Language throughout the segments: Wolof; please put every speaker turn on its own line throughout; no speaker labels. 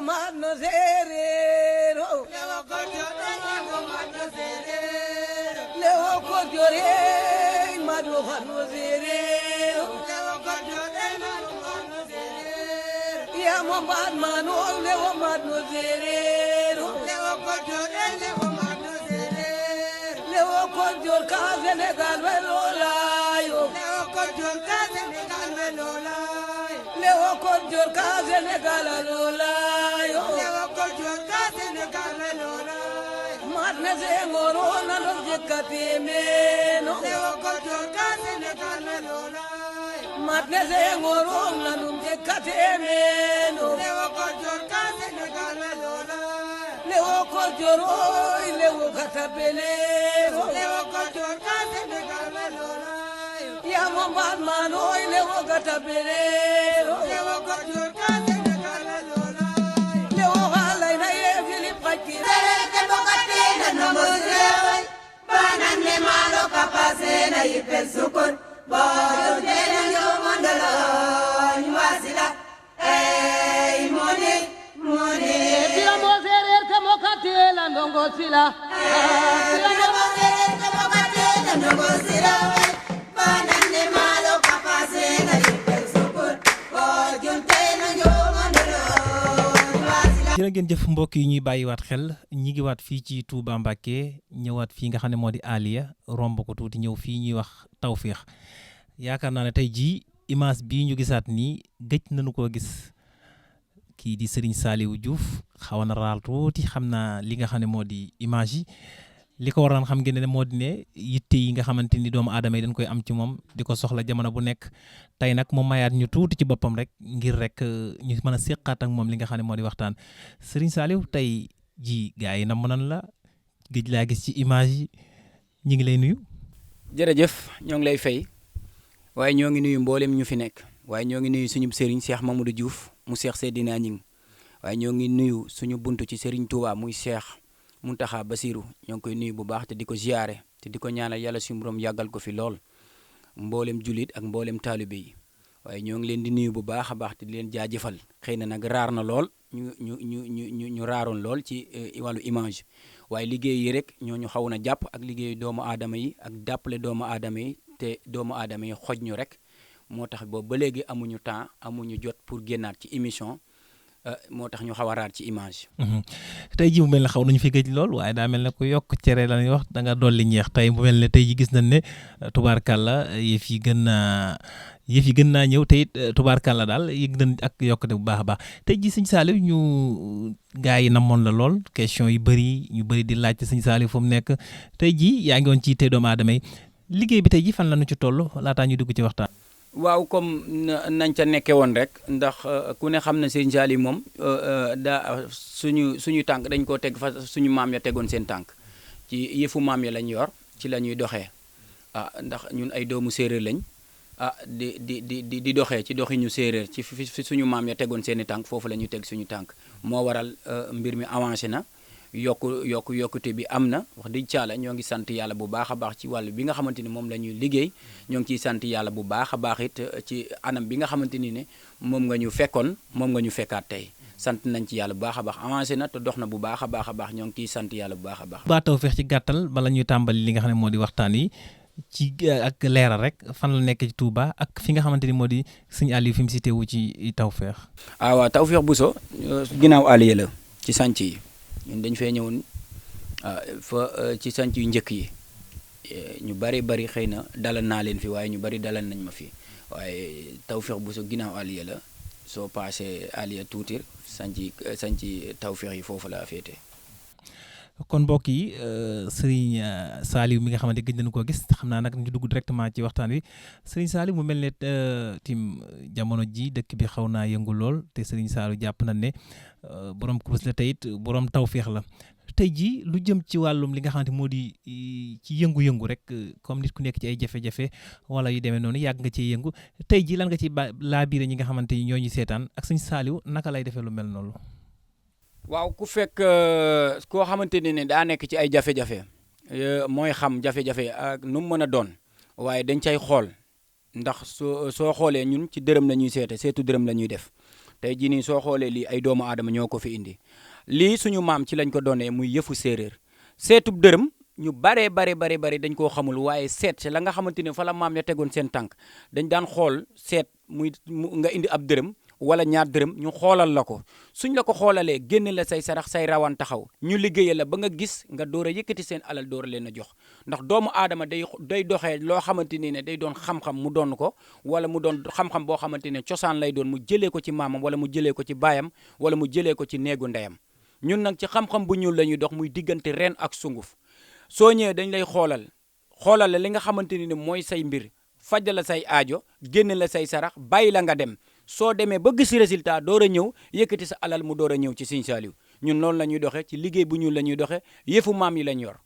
madno serero lewo ko jore madno madno serero ya mo madmano lewo madno serero lewo ko jor ka Senegal welolayo lewo ko jor ka Senegal welolayo madna sengoro nano jekati meno madna sengoro nano jekati meno lewo ko joro lewo katabele ya mo madmano lewo katabele lewo halay na ye Philip Bakire
banane malo kapase na ipesukun boyo tena yo mandala nwasila moni
tira mo serer te mo katela ndongo sila
banane malo kapase na ipesukun boyo tena yo mandala
jërë ngeen jëf mbokk yi ñuy bàyyiwaat xel ñi ngi waat fii ci Touba Mbacké ñëwaat fii nga xam ne moo di Aliya romb ko tuuti ñëw fii ñuy wax Tawfekh yaakaar naa ne tey jii image bii ñu gisaat nii gëj nañu koo gis kii di Serigne Saliou Diouf xaw na raal tuuti xam naa li nga xam ne moo di image yi li ko waroon xam ngeen ne moo di ne yitte yi nga xamante ni doomu aadama yi dañ koy am ci moom di ko soxla jamono bu nekk tey nag mu mayaat ñu tuuti ci boppam rek ngir rek ñu mën a séqaat ak moom li nga xam ne moo di waxtaan Serigne Saliou tey ji gars yi nam nan la gëj laa gis ci image yi ñu ngi lay nuyu.
jërëjëf ñoo ngi lay fay waaye ñoo ngi nuyu mboolem ñu fi nekk waaye ñoo ngi nuyu suñu Serigne Cheikh Mamadou Diouf mu Cheikh Seydina Ñing waaye ñoo ngi nuyu suñu buntu ci Serigne Touba muy Cheikh Mountakha Bassirou ñoo ngi koy nuyu bu baax te di ko ziyaare te di ko ñaanal yàlla suñu borom yàggal ko fi lool mboolem julit ak mboolem taalibe yi waaye ñoo ngi leen di nuyu bu baax a baax te di leen jaajëfal xëy na nag raar na lool ñu raaroon lool ci wàllu image waaye liggéey yi rek ñoo ñu xaw na jàpp ak liggéeyu doomu aadama yi ak jàppale doomu aadama yi te doomu aadama yi xoj ñu rek moo tax boobu ba léegi amuñu temps amuñu jot pour génnaat ci émission moo tax ñu xaw a raar ci image.
tey ji mu mel ne xaw nañu fi gëj lool waaye daa mel ne ku yokk cere la ñuy wax da nga dolli ñeex tey mu mel ne tey ji gis nañ ne tubaarkàlla yëf yi gën naa ñëw te it tubaarkàlla daal yëg nañ ak yokkute bu baax a baax tey ji sëñ Saliou ñu gars yi namoon la lool question yu bëri ñu bëri di laajte sëñ Saliou fu mu nekk tey ji yaa ngi woon ci te doomu aadama yi liggéey bi tey ji fan la ñu ci toll laataa ñu dugg ci waxtaan.
waaw comme nañ ca nekke woon rek ndax ku ne xam na sëñ Saliou moom suñu tànk dañ koo teg fa suñu maam ya tegoon seen tànk ci yëfu maam ya lañ yor ci la ñuy doxee ndax ñun ay doomu séeréer lañ di doxee ci doxiñu séeréer ci fi suñu maam ya tegoon seeni tànk foofu la ñuy teg suñu tànk moo waral mbir mi avancé na yokkute bi am na wax dëgg caala ñoo ngi sant yàlla bu baax a baax ci wàllu bi nga xamante ni moom la ñuy liggéey ñoo ngi ciy sant yàlla bu baax a baax it ci anam bi nga xamante ni ne moom nga ñu fekkoon moom nga ñu fekkaat tey sant nañ ci yàlla bu baax a baax avancé na te dox na bu baax a baax ñoo ngi ciy sant yàlla bu baax a baax.
ba Tawfekh ci gàttal bala ñuy tàmbali li nga xam ne moo di waxtaan yi ci ak leeral rek fan la nekk ci Touba ak fi nga xamante ni moo di sëñ Aliou fi mu cité wu ci Tawfekh.
waaw Tawfekh Bousso ginnaaw Aliou la ci sanc yi ñun dañ fee ñëwoon ci sanc yu njëkk yi ñu bari xëy na dalal naa leen fi waaye ñu bari dalal nañ ma fi waaye Tawfekh Bousso ginnaaw Aliya la soo paasee Aliya tuuti sanc Tawfekh yi foofu laa féete.
kon mbokk yi Serigne Saliou mi nga xamante gëj nañu koo gis xam naa nag ñu dugg directement ci waxtaan wi Serigne Saliou mu mel ne tim jamono ji dëkk bi xaw naa yëngu lool te Serigne Saliou jàpp nañ ne borom kurus la tey it borom Tawfekh la tey jii lu jëm ci wàllum li nga xamante moo di ci yëngu-yëngu rek comme nit ku nekk ci ay jafe-jafe wala yu demee noonu yàgg nga cee yëngu tey jii lan nga ci laa biire ñi nga xamante ni ñoo ñu seetaan ak Serigne Saliou naka lay defee lu mel noonu.
waaw ku fekk koo xamante ne daa nekk ci ay jafe-jafe mooy xam jafe-jafe ak nu mu mën a doon waaye dañ cay xool ndax soo xoolee ñun ci dërëm la ñuy seetu dërëm la ñuy def tey jii nii soo xoolee lii ay doomu aadama ñoo ko fi indi lii suñu maam ci lañ ko doonee muy yëfu séeréer seetub dërëm ñu bare dañ koo xamul waaye seet la nga xamante ne fa la maam ya tegoon seen tànk dañ daan xool seet nga indi ab dërëm wala ñaar dërëm ñu xoolal la ko suñ la ko xoolalee génne la say sarax say rawaan taxaw ñu liggéeyal la ba nga gis nga door a yëkkati seen alal door a leen a jox ndax doomu aadama day doxee loo xamante ni ne day doon xam-xam mu doon ko wala mu doon xam-xam boo xamante ne cosaan lay doon mu jëlee ko ci maamam wala mu jëlee ko ci baayam wala mu jëlee ko ci néegu ndeyam ñun nag ci xam-xam bu ñuul la ñuy dox muy diggante ren ak sunguf soo ñëwee dañ lay xoolal la li nga xamante ni ne mooy say mbir faj la say aajo génne la say sarax bàyyi la nga dem soo demee ba gis résultat door a ñëw yëkkati sa alal mu door a ñëw ci Sëñ Saaliw ñun noonu la ñuy doxee ci liggéey bu ñuul la ñuy doxee yëfu maam yi lañ yor.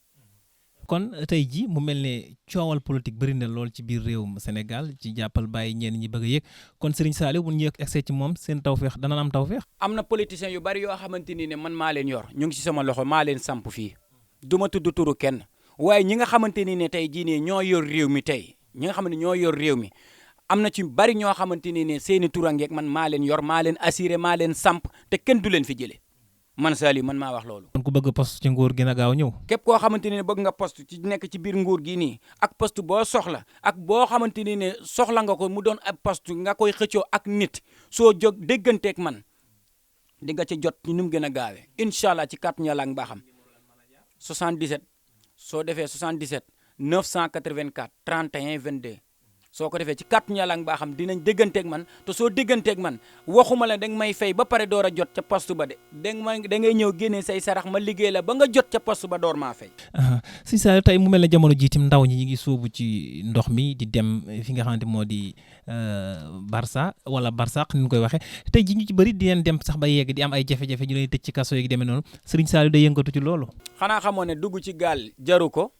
kon tey ji mu mel ne coowal politique bëri na lool ci biir réewum Sénégal ci jàppal bàyyi ñenn ñi bëgg a yëg kon Serigne Saliou bu ñu yëg accès ci moom seen tawféex dana am tawféex.
am na politiciens yu bari yoo xamante ni ne man maa leen yor ñu ngi ci sama loxo maa leen samp fii du ma tudd turu kenn waaye ñi nga xamante ni ne tey jii ne ñoo yor réew mi tey ñi nga xam ne ñoo yor réew mi am na ci bari ñoo xamante ni ne seeni turangeeg man maa leen yor maa leen assuré maa leen samp te kenn du leen fi jëlee man Saliou man maa wax loolu.
kon ku bëgg poste ci nguur gi na gaaw ñëw.
képp koo xamante ni ne bëgg nga poste ci nekk ci biir nguur gi nii ak poste boo soxla ak boo xamante ni ne soxla nga ko mu doon ab poste nga koy xëccoo ak nit soo jóg dégganteeg man di nga ci jot ci ni mu gën a gaawee incha allah ci kàttan Yàlla ak mbaaxam 77 soo defee 77 984 31 22. soo ko defee ci kàttan Yàlla ak baaxam dinañ dégganteeg man te soo dégganteeg man waxuma la danga may fay ba pare door a jot ca poste ba de da ngay ñëw génnee say sarax ma liggéey la ba nga jot ca poste ba door maa fay.
Sëñ Saliou tey mu mel ne jamono jiitim ndaw ñi ngi sóobu ci ndox mi di dem fi nga xamante moo di Barça wala Barsaq ni ñu koy waxee tey ji ñu ci bëri di leen dem sax ba yegg di am ay jafe-jafe ñu leen tëj ci kaso yi demee noonu Serigne Saliou day yëngatu ci loolu.
xanaa xamoo ne dugg ci gaal jaru ko.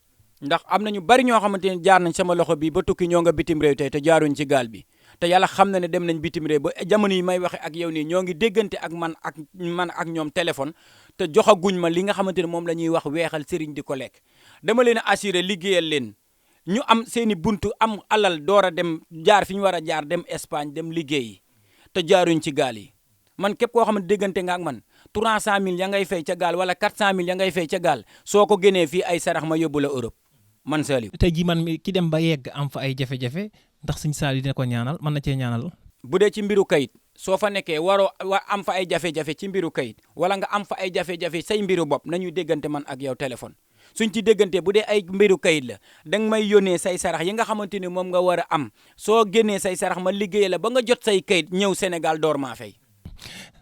ndax am na ñu bari ñoo xamante ne jaar nañ sama loxo bi ba tukki ñoo nga bitim réew tey te jaaruñ ci gaal bi te yàlla xam na ne dem nañ bitim réew ba jamono yi may waxe ak yow nii ñoo ngi déggante ak man ak ñoom téléphone te joxaguñ ma li nga xamante ne moom la ñuy wax weexal sëriñ di ko lekk dama leen a assuré liggéeyal leen ñu am seeni buntu am alal door a dem jaar fi ñu war a jaar dem Espagne dem liggéeyi te jaaruñ ci gaal yi man képp koo xam ne déggante nga ak man 300 000 ya ngay fay ca gaal wala 400 000 ya ngay fay ca gaal soo ko génnee fii ay sarax ma yóbbu la Europe man Saliou.
tey jii man ki dem ba yegg am fa ay jafe-jafe ndax Sëñ Saliou dina ko ñaanal mën na cee ñaanal.
bu dee ci mbiru kayit soo fa nekkee waroo am fa ay jafe-jafe ci mbiru kayit wala nga am fa ay jafe-jafe say mbiru bopp nañuy déggante man ak yow téléphone suñ ci déggante bu dee ay mbiru kayit la danga may yónnee say sarax yi nga xamante ni moom nga war a am soo génnee say sarax ma liggéey la ba nga jot say kayit ñëw Sénégal door maa fay.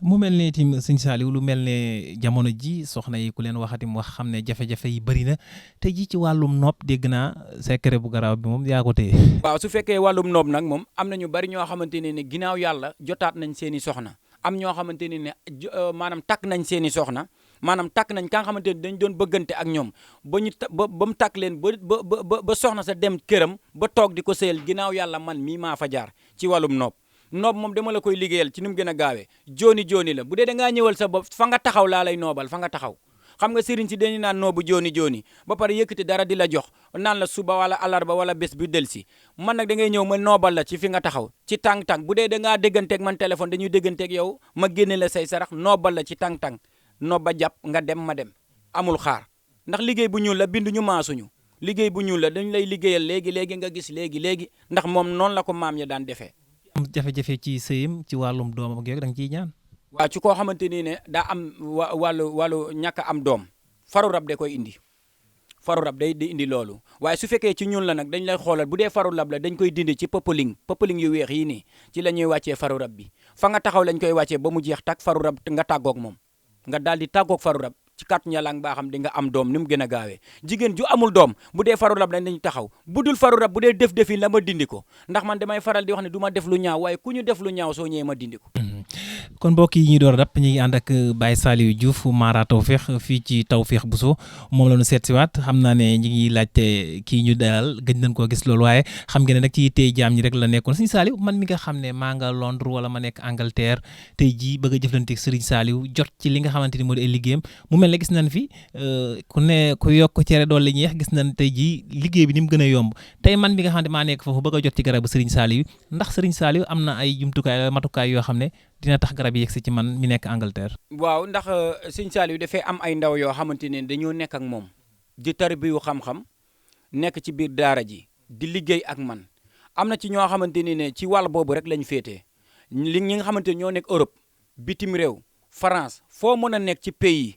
mu mel ne tim Sëñ Saliou lu mel ne jamono ji soxna yi ku leen waxatim wax xam ne jafe-jafe yi bëri na te ji ci wàllum nopp dégg naa secret bu garaaw bi moom yaa ko téye.
waaw su fekkee wàllum nopp nag moom am na ñu bari ñoo xamante ne ginnaaw yàlla jotaat nañ seen i soxna am ñoo xamante ne maanaam takk nañ seen i soxna maanaam takk nañ ka nga xamante ne dañ doon bëggante ak ñoom ba ñu ba mu takk leen ba soxna sa dem këram ba toog di ko sëyal ginnaaw yàlla man mii maa fa jaar ci wàllum nopp. noob moom dama la koy liggéeyal ci ni mu gën a gaawee jooni la bu dee da ngaa ñëwal sa bopp fa nga taxaw laa lay noobal fa nga taxaw xam nga sëriñ si dañuy naan noobu jooni ba pare yëkkati dara di la jox naan la suba wala alarba wala bés bi del si man nag da ngay ñëw ma noobal la ci fi nga taxaw ci tàng-tàng bu dee da ngaa dégganteeg man téléphone dañuy dégganteeg yow ma génne la say sarax noobal la ci tàng-tàng noob ba jàpp nga dem ma dem amul xaar ndax liggéey bu ñuul la bindu ñu maasuñu liggéey bu ñuul la dañ lay liggéeyal léegi nga gis léegi ndax moom noonu la ko maam ya daan defee.
am jafe-jafe ci sëyam ci wàllum doom ak yooyu da nga ciy ñaan.
waaw ci koo xamante ni ne daa am wàllu ñàkk am doom faru rab da koy indi faru rab day di indi loolu waaye su fekkee ci ñun la nag dañ lay xoolal bu dee faru rab la dañ koy dindi ci pëppaling yu weex yi nii ci la ñuy wàccee faru rab bi fa nga taxaw lañ koy wàccee ba mu jeex tak faru rab nga tàggoog moom nga daal di tàggoog faru rab ci kàttan Yàlla ak baaxam di nga am doom ni mu gën a gaawee jigéen ju amul doom bu dee faru rab dañ taxaw bu dul faru rab bu dee def-defin la ma dindi ko ndax man damay faral di wax ne du ma def lu ñaaw waaye ku ñu def lu ñaaw soo ñëwee ma dindi ko.
kon mbokk yi ñuy door a dab ñu ngi ànd ak Baye Saliou Diouf Mara Tawfekh fii ci Tawfekh Bousso moom la ñu seet si waat xam naa ne ñu ngi laajte kii ñu dalal gëj nañ koo gis loolu waaye xam ngeen ne nag ci tey jaam ñi rek la nekkoon Serigne Saliou man mi nga xam ne maa nga Londres wala ma nekk Angleterre tey jii bëgg a jëflanteeg Serigne Saliou jot ci li nga xamante ni moo di ay liggéeyam mu mel ne gis nañ fi ku yokk cere doole ñeex gis nañ tey jii liggéey bi ni mu gën a yomb tey man mi nga xam ne maa nekk foofu bëgg a jot ci garabu Serigne Saliou ndax Serigne Saliou am na ay jumtukaay matukaay yoo xam ne dina tax garab yi yegsi ci man mi nekk Angleterre.
waaw ndax sëñ Saliou dafay am ay ndaw yoo xamante ne dañoo nekk ak moom di tarbiyu xam-xam nekk ci biir daara ji di liggéey ak man am na ci ñoo xamante ne ci wàll boobu rek lañ féetee ñi nga xamante ne ñoo nekk Europe bitim réew France foo mën a nekk ci pays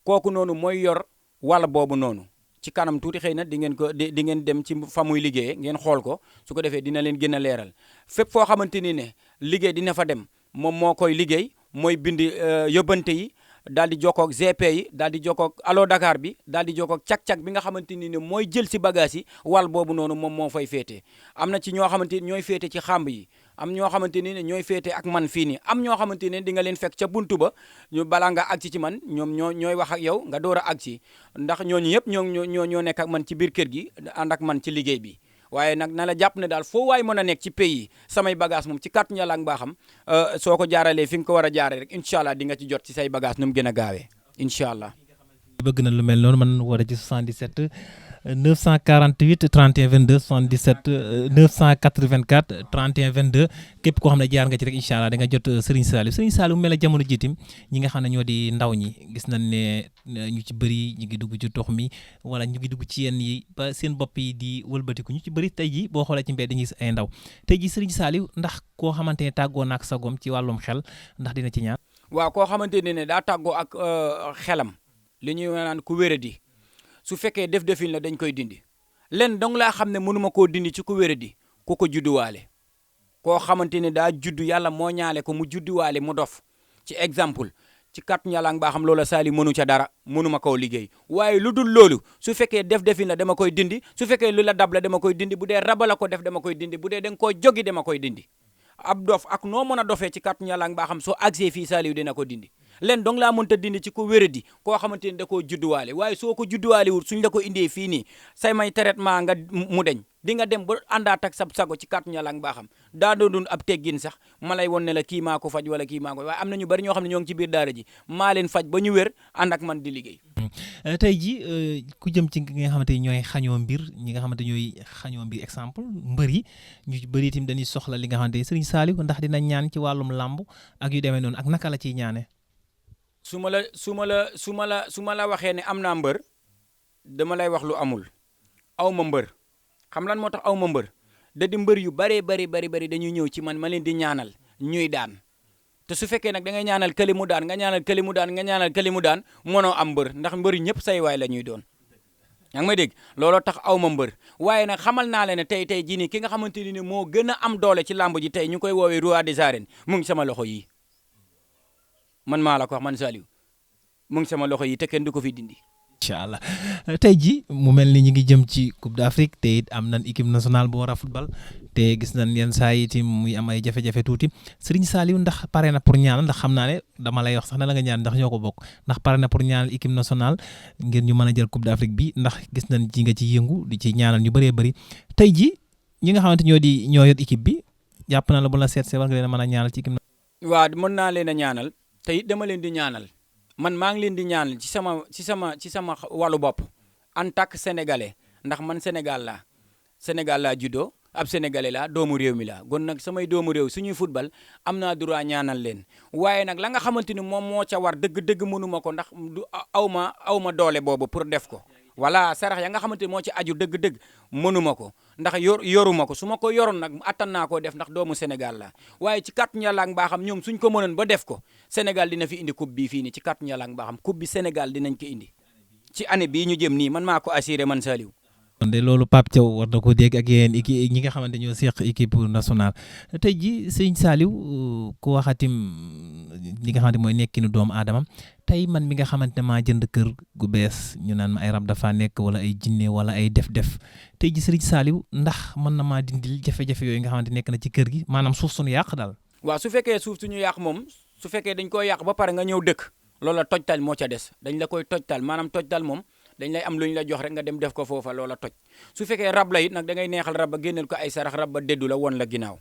kooku noonu mooy yor wàll boobu noonu ci kanam tuuti xëy na di ngeen dem ci fa muy liggéeyee ngeen xool ko su ko defee dina leen gën a leeral fépp foo xamante ni ne liggéey dina fa dem moom moo koy liggéey mooy bind yóbbante yi daal di jokkoog GP yi daal di jokkoog Allo Dakar bi daal di jokkoog cag-cag bi nga xamante ni ne mooy jël si bagage yi wàll boobu noonu moom moo fay féete am na ci ñoo xamante ni ñooy féete ci xàmb yi am ñoo xamante ni ne ñooy féete ak man fii nii am ñoo xamante ne di nga leen fekk ca buntu ba ñu balaa nga agsi ci man ñoom ñooy wax ak yow nga door a agsi ndax ñooñu yëpp ñoo nekk ak man ci biir kër gi ànd ak man ci liggéey bi waaye nag na la jàpp ne daal foo waay mën a nekk ci pays samay bagage moom ci kàttu Yàlla ak mbaaxam soo ko jaaralee fi nga ko war a jaaree rek incha allah di nga ci jot ci say bagage nu mu gën a gaawee incha allah.
bëgg na lu mel noonu man war a ci 77 948 31 22 77 984 31 22 képp koo xam ne jaar nga ci rek incha allah da nga jot Serigne Saliou mel ne jamono jiitim ñi nga xam ne ñoo di ndaw ñi gis nañ ne ñu ci bëri ñu ngi dugg ci tox mi wala ñu ngi dugg ci yenn yi ba seen bopp yi di wëlbatiku ñu ci bëri tey ji boo xoolee ci mbedd dañuy gis ay ndaw tey ji Serigne Saliou ndax koo xamante ne tàggoo naak sagom ci wàllum xel ndax dina ci ñaan.
waaw koo xamante ne daa tàggoo ak xelam li ñuy naan ku wéradi su fekkee def-defin la dañ koy dindi len dong laa xam ne mënuma koo dindi ci ku wéradi ku ko judduwaale koo xamante ne daa juddu yàlla moo ñaale ko mu judduwaale mu dof ci exemple ci kàttu Yàlla ak baaxam loola Saliou mënu ca dara mënuma koo liggéey waaye lu dul loolu su fekkee def-defin la dama koy dindi su fekkee lu la dab la dama koy dindi bu dee raba la ko def dama koy dindi bu dee da nga koo jogi dama koy dindi ab dof ak noo mën a dofee ci kàttu Yàlla ak baaxam soo agsee fii Saliou dina ko dindi len dong laa mënta dindi ci ko wéradi koo xamante ni da koo judduwaale waaye soo ko judduwaale wul suñ la ko indee fii nii say may traitement nga mu deñ di nga dem ba àndaat ak sab sago ci kàttu Yàlla ak baaxam daa doon ab teggin sax ma lay won ne la kii maa ko faj wala kii maa ko waaye am na ñu bari ñoo xam ne ñoo ngi ci biir daara ji maa leen faj ba ñu wér ànd ak man di liggéey.
tey ji ku jëm ci nga xamante ni ñooy xañoo mbir ñi nga xamante ñooy xañoo mbir exemple mbër yi ñu bëri itam dañuy soxla li nga xamante ni Serigne Saliou ndax dina ñaan ci wàllum làmb ak yu demee noonu ak naka la ciy ñaane.
su ma la waxee ne am naa mbër dama lay wax lu amul aw ma mbër xam lan moo tax aw ma mbër da di mbër yu bari dañuy ñëw ci man ma leen di ñaanal ñuy daan te su fekkee nag da ngay ñaanal këli mu daan nga ñaanal këli mu daan nga ñaanal këli mu daan mënoo am mbër ndax mbër yi ñëpp say waay la ñuy doon yaa ngi may dégg looloo tax aw ma mbër waaye nag xamal naa leen ne tey jii nii ki nga xamante ni moo gën a am doole ci làmb ji tey ñu koy woowee roi des arènes mu ngi sama loxo yi man maa la ko wax man Saliou mu ngi sama loxo yi te kenn du ko fi dindi.
incha allah tey ji mu mel ni ñu ngi jëm ci Coupe d'Afrique te it am nañ équipe nationale bu war a football te gis nañ yenn saa yi itam muy am ay jafe-jafe tuuti Serigne Saliou ndax pare na pour ñaanal ndax xam naa ne dama lay wax sax ne la nga ñaan ndax ñoo ko bokk ndax pare na pour ñaanal équipe nationale ngir ñu mën a jël Coupe d'Afrique bi ndax gis nañ ci nga ci yëngu di ci ñaanal ñu bëree bëri tey ji ñi nga xamante ñoo yor équipe bi jàpp na la bu la seet see war nga leen a mën a ñaanal ci équipe.
waaw mën naa leen a ñaanal te it dama leen di ñaanal man maa ngi leen di ñaanal ci sama wàllu bopp en tant que sénégalais ndax man Sénégal laa juddoo ab sénégalais laa doomu réew mi laa gon nag samay doomu réew suñuy football am naa droit ñaanal leen waaye nag la nga xamante ni moom moo ca war dëgg-dëgg mënuma ko ndax du aw ma doole boobu pour def ko voilà sarax ya nga xamante ni moo ci aju dëgg-dëgg mënuma ko ndax yoruma ko su ma ko yoroon nag attan naa koo def ndax doomu Sénégal la waaye ci kàttu Yàlla ak mbaaxam ñoom suñ ko mënoon ba def ko Sénégal dina fi indi coupe bii fii nii ci kàttu Yàlla ak mbaaxam coupe bi Sénégal dinañ ko indi ci année bii ñu jëm nii man maa ko assuré man Saliou.
kon de loolu Pape Thiaw war na ko dégg ak yéen ñi nga xamante ñoo seq équipe nationale tey ji Serigne Saliou ku waxatim li nga xamante mooy nekkinu doomu aadama tey man mi nga xamante ne maa jënd kër gu bees ñu naan ma ay rab dafa nekk wala ay jinne wala ay def-def tey ji Serigne Saliou ndax mën na maa dindil jafe-jafe yooyu nga xamante nekk na ci kër gi maanaam suuf suñu yàq daal.
waaw su fekkee suuf suñu yàq moom su fekkee dañ koy yàq ba pare nga ñëw dëkk loola tojtal moo ca des dañ la koy tojtal maanaam tojtal moom dañ lay am lu ñu la jox rek nga dem def ko foofa loola toj su fekkee rab la it nag da ngay neexal rab ba génneel ko ay sarax rab ba déddu la woon la ginnaaw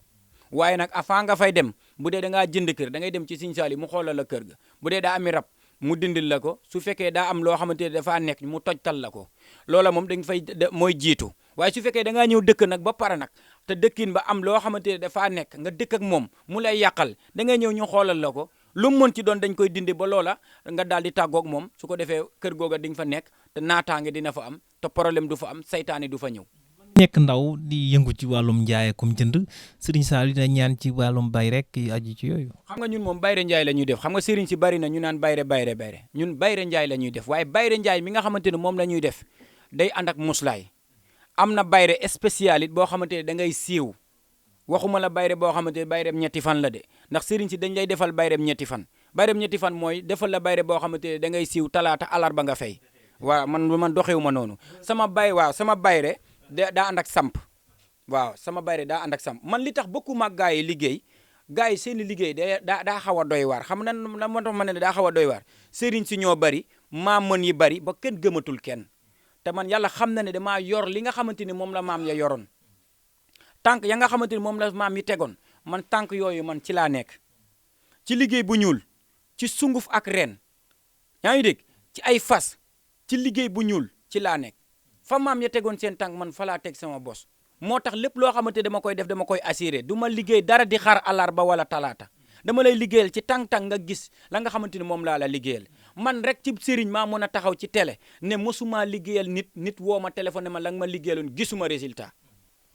waaye nag avant nga fay dem bu dee da ngaa jënd kër da ngay dem ci Serigne Saliou mu xoolal la kër ga bu dee daa ami rab mu dindil la ko su fekkee daa am loo xamante ne dafaa nekk mu tojtal la ko loola moom dañ fay mooy jiitu waaye su fekkee da ngaa ñëw dëkk nag ba pare nag te dëkkin ba am loo xamante ne dafaa nekk nga dëkk ak moom mu lay yàqal da ngay ñëw ñu xoolal la ko lu mu mën ci doon dañ koy dindi ba loola nga daal di tàggoog moom su ko defee kër googa di nga fa nekk te naataange dina fa am te problème du fa am saytaane du fa ñëw.
nekk ndaw di yëngu ci wàllum njaay akum jënd Serigne Saliou dina ñaan ci wàllum bay rek aju ci yooyu.
xam nga ñun moom bayre njaay la ñuy def xam nga Serigne si bari na ñu naan bayre ñun bayre njaay la ñuy def waaye bayre njaay mi nga xamante ne moom la ñuy def day ànd ak muslaay am na bayre spécial it boo xamante ne da ngay siiw waxuma la bayre boo xamante ne bayreem ñetti fan la de ndax Serigne si dañ lay defal bayreem ñetti fan mooy defal la bayre boo xamante ne da ngay siiw talaata alarba nga fay waaw man doxewu ma noonu sama bayre daa ànd ak samp waaw sama bayre daa ànd ak samp man li tax bokkuma ak gaa yi liggéey gaa yi seen liggéey daa xaw a doy waar xam na moo tax ma ne daa xaw a doy waar sëriñ si ñoo bari maa mën yi bari ba kenn gëmatul kenn te man yàlla xam na ne damaa yor li nga xamante ni moom la maam ya yoroon tànk ya nga xamante ni moom la maam yi tegoon man tànk yooyu man ci laa nekk ci liggéey bu ñuul ci sunguf ak reen yaa ngi dégg ci ay fas ci liggéey bu ñuul ci laa nekk fa maam ya tegoon seen tànk man fa laa teg sama bos moo tax lépp loo xamante dama koy def dama koy assuré du ma liggéey dara di xaar àllarba wala talaata dama lay liggéeyal ci tàng-tàng nga gis la nga xamante ni moom laa la liggéeyal man rek ci sëriñ maa mën a taxaw ci télé ne mosuma liggéeyal nit woo ma téléphone ma la nga ma liggéeyaloon gisuma résultat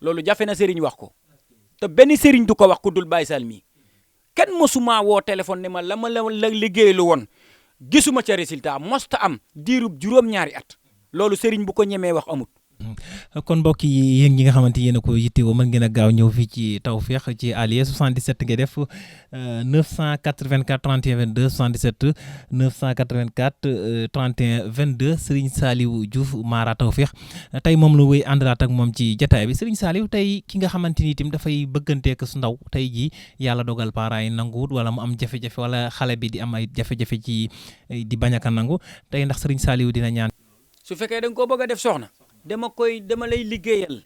loolu jafe na sëriñ wax ko te benn sëriñ du ko wax ku dul Baye Sall mi kenn mosuma woo téléphone ne ma la liggéeyalu woon gisuma ca résultat mosta am diirub juróom-ñaari at loolu sëriñ bu ko ñemee wax amut.
kon mbokk yi yéen ñi nga xamante yéen a ko yittewoo mën ngeen a gaaw ñëw fii ci Tawfekh ci Alieu 77 nga def 984 31 22 77 984 31 22 Serigne Saliou Diouf Mara Tawfekh tey moom la wéy àndalaat ak moom ci jataay bi Serigne Saliou tey ki nga xamante ni itam dafay bëgganteek su ndaw tey jii yàlla dogal parents yi nanguwut wala mu am jafe-jafe wala xale bi di am ay jafe-jafe ci di bañ a nangu tey ndax Serigne Saliou dina ñaan.
su fekkee da nga koo bëgg a def soxna dama lay liggéeyal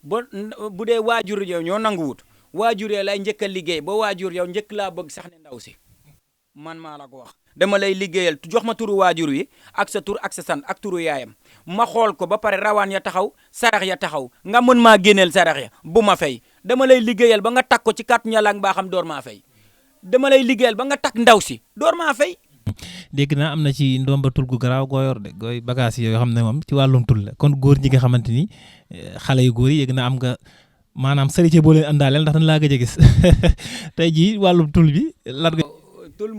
ba bu dee waajur yow ñoo nanguwut waajur yow lay njëkk a liggéey ba waajur yow njëkk laa bëgg sax ne ndaw si man maa la ko wax. dama lay liggéeyal jox ma turu waajur wi ak sa tur ak sa sant ak turu yaayam ma xool ko ba pare rawaan ya taxaw sarax ya taxaw nga mën maa génneel sarax ya bu ma fay dama lay liggéeyal ba nga takk ko ci kàttu Yàlla ak mbaaxam door maa fay dama lay liggéeyal ba nga takk ndaw si door maa fay.
dégg naa am na ci ndomba tul gu garaaw goo yor de gooy bagage yooyu xam ne moom ci wàllum tul la kon góor ñi nga xamante ni xale yu góor yi yëg na am nga maanaam sëriñ boo leen àndaaleel ndax dañ laa gëj a gis tey jii wàllum tul bi lan nga.
tul